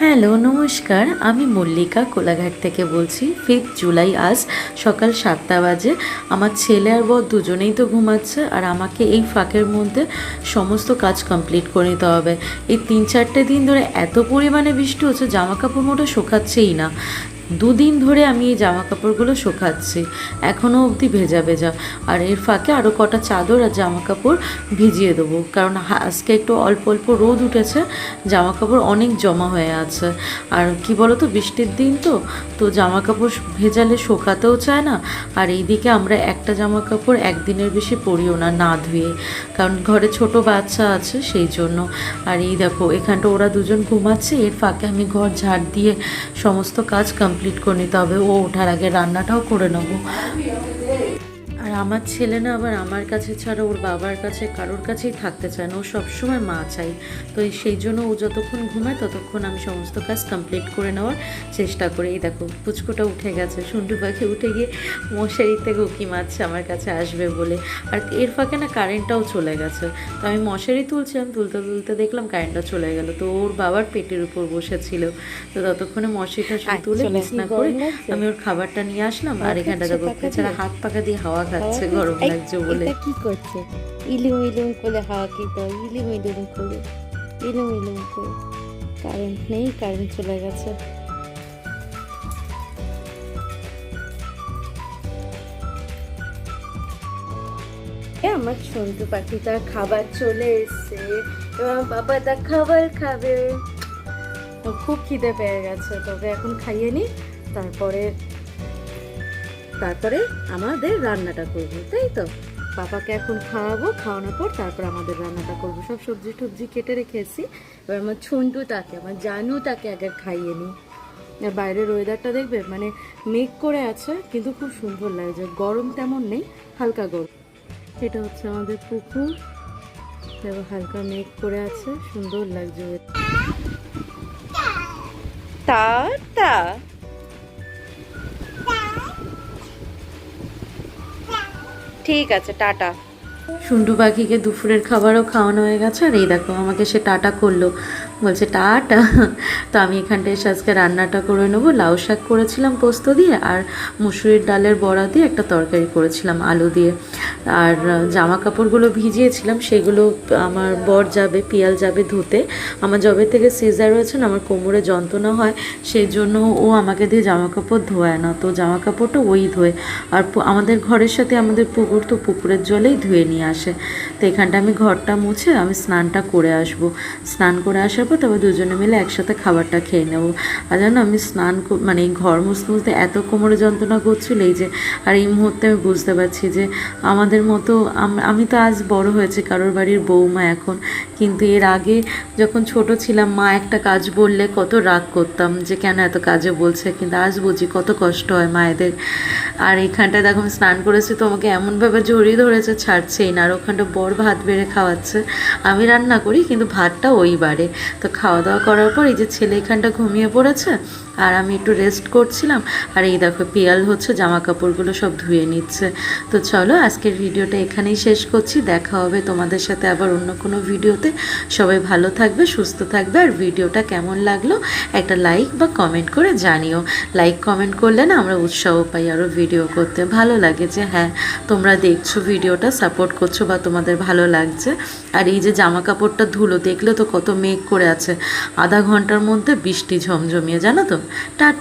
Hello নমস্কার, আমি মল্লিকা কোলাঘাট থেকে বলছি। 5 জুলাই আজ সকাল 7টা বাজে। আমার ছেলে আর বর দুজনেই তো ঘুমাচ্ছে, আর আমাকে এই ফাঁকের মধ্যে সমস্ত কাজ কমপ্লিট করে নিতে হবে। এই 3-4টে দিন ধরে এত পরিমাণে বৃষ্টি হচ্ছে, জামা কাপড় মোটা শোকাচ্ছেই না। দুদিন ধরে আমি এই জামা কাপড়গুলো শোকাচ্ছি, এখনও অবধি ভেজা ভেজা। আর এর ফাঁকে আরও কটা চাদর আর জামা কাপড় ভিজিয়ে দেবো, কারণ আজকে একটু অল্প অল্প রোদ উঠেছে, জামা কাপড় অনেক জমা হয়ে আছে। আর কি বলো তো, বৃষ্টির দিন তো তো জামা কাপড় ভেজালে শোকাতেও চায় না। আর এইদিকে আমরা একটা জামা কাপড় একদিনের বেশি পরিও না, না ধুয়ে, কারণ ঘরে ছোট বাচ্চা আছে সেই জন্য। আর এই দেখো, এখানটা ওরা দুজন ঘুমাচ্ছে, এর ফাঁকে আমি ঘর ঝাড় দিয়ে সমস্ত কাজ কমপ্লিট করে নিতে হবে। ও ওঠার আগে রান্নাটাও করে নেবো। আর আমার ছেলে না আবার আমার কাছে ছাড়া ওর বাবার কাছে কারোর কাছেই থাকতে চায় না, ও সবসময় মা চাই। তো সেই জন্য ও যতক্ষণ ঘুমায় ততক্ষণ আমি সমস্ত কাজ কমপ্লিট করে নেওয়ার চেষ্টা করি। এই দেখো, পুচকোটা উঠে গেছে, সুন্টু পাখি উঠে গিয়ে মশারিতে উঁকি মারছে আমার কাছে আসবে বলে। আর এর ফাঁকে না কারেন্টটাও চলে গেছে, তো আমি মশারি তুলছিলাম, তুলতে তুলতে দেখলাম কারেন্টটা চলে গেল। তো ওর বাবার পেটের উপর বসেছিল, তো ততক্ষণে মশারিটা তুলে বিছনা করে আমি ওর খাবারটা নিয়ে আসলাম। আর এখানটা দেখো বেচারা হাত পাকা দিয়ে হাওয়া খাচ্ছে, গরম লাগছে বলে। কি করছে? ইলুম ইলুম করে হাওয়া কি তো ইলুম ইলুম করে ইলুম ইলুম করে। কারেন্ট নেই, কারেন্ট চলে গেছে। আমার সন্টু পাখিটার খাবার চলে এসছে, এবার বাবা তার খাবার খাবে। তো খুব খিদে পেয়ে গেছে, তবে এখন খাইয়ে নি, তারপরে তারপরে আমাদের রান্নাটা করবো, তাই তো? পাপাকে এখন খাওয়াবো, খাওয়ানোর পর তারপর আমাদের রান্নাটা করবো। সব সবজি টবজি কেটে রেখেছি, এবার আমার ছন্টুটাকে, আমার জানুটাকে আগে খাইয়ে নিই। আর বাইরের ওয়েদারটা দেখবে, মানে মেঘ করে আছে কিন্তু খুব সুন্দর লাগছে, গরম তেমন নেই, হালকা গরম। এটা হচ্ছে আমাদের পুকুর, এবার হালকা মেঘ করে আছে, সুন্দর লাগছে। টা ঠিক আছে, টাটা। সুন্টু পাখিকে দুপুরের খাবারও খাওয়ানো হয়ে গেছে। আর এই দেখো আমাকে সে টাটা করলো, বলছে টাটা। তো আমি এখানটায় এসে আজকে রান্নাটা করে নেবো। লাউ শাক করেছিলাম পোস্ত দিয়ে, আর মুসুরির ডালের বড়া দিয়ে একটা তরকারি করেছিলাম আলু দিয়ে। আর জামা কাপড়গুলো ভিজিয়েছিলাম, সেগুলো আমার বর যাবে, পিয়াল যাবে ধুতে। আমার যবে থেকে সিজার হয়েছে না, আমার কোমরে যন্ত্রণা হয়, সেই জন্য ও আমাকে দিয়ে জামা কাপড় ধোয়ায় না, তো জামা কাপড়টা ওই ধোয়। আর আমাদের ঘরের সাথে আমাদের পুকুর, তো পুকুরের জলেই ধুয়ে নিয়ে আসে। তো এখানটা আমি ঘরটা মুছে আমি স্নানটা করে আসবো। স্নান করে আসার পর তবে দুজনে মিলে একসাথে খাবারটা খেয়ে নেবো। আর জানো, আমি স্নান মানে এই ঘর মুছতে মুছতে এত কোমরে যন্ত্রণা করছিল এই যে। আর এই মুহূর্তে আমি বুঝতে পারছি যে আমাদের মতো আমি তো আজ বড় হয়েছে, কারোর বাড়ির বৌমা এখন, কিন্তু এর আগে যখন ছোট ছিলাম মা একটা কাজ বললে কত রাগ করতাম যে কেন এত কাজে বলছে, কিন্তু আজ বুঝি কত কষ্ট হয় মায়েদের। আর এইখানটায় দেখো আমি স্নান করেছি, তো আমাকে এমনভাবে জড়িয়ে ধরেছে, ছাড়ছেই না। আর ওখানটা বর ভাত বেড়ে খাওয়াচ্ছে, আমি রান্না করি কিন্তু ভাতটা ওই বাড়ে। তো খাওয়া দাওয়া করার পর এই যে ছেলে এখানটা ঘুমিয়ে পড়েছে, আর আমি একটু রেস্ট করছিলাম। আর এই দেখো পিয়াল হচ্ছে জামা কাপড়গুলো সব ধুয়ে নিচ্ছে। তো চলো আজকের ভিডিওটা এখানেই শেষ করছি, দেখা হবে তোমাদের সাথে আবার অন্য কোনো ভিডিওতে। সবাই ভালো থাকবে, সুস্থ থাকবে। আর ভিডিওটা কেমন লাগলো একটা লাইক বা কমেন্ট করে জানিও। লাইক কমেন্ট করলে না আমরা উৎসাহ পাই আরও ভিডিও করতে, ভালো লাগে যে হ্যাঁ তোমরা দেখছো ভিডিওটা, সাপোর্ট করছো বা তোমাদের ভালো লাগছে। আর এই যে জামা কাপড়টা ধুলো, দেখলে তো কত মেঘ করে আছে, আধা ঘন্টার মধ্যে বৃষ্টি ঝমঝমিয়ে, জানো তো। টাটা।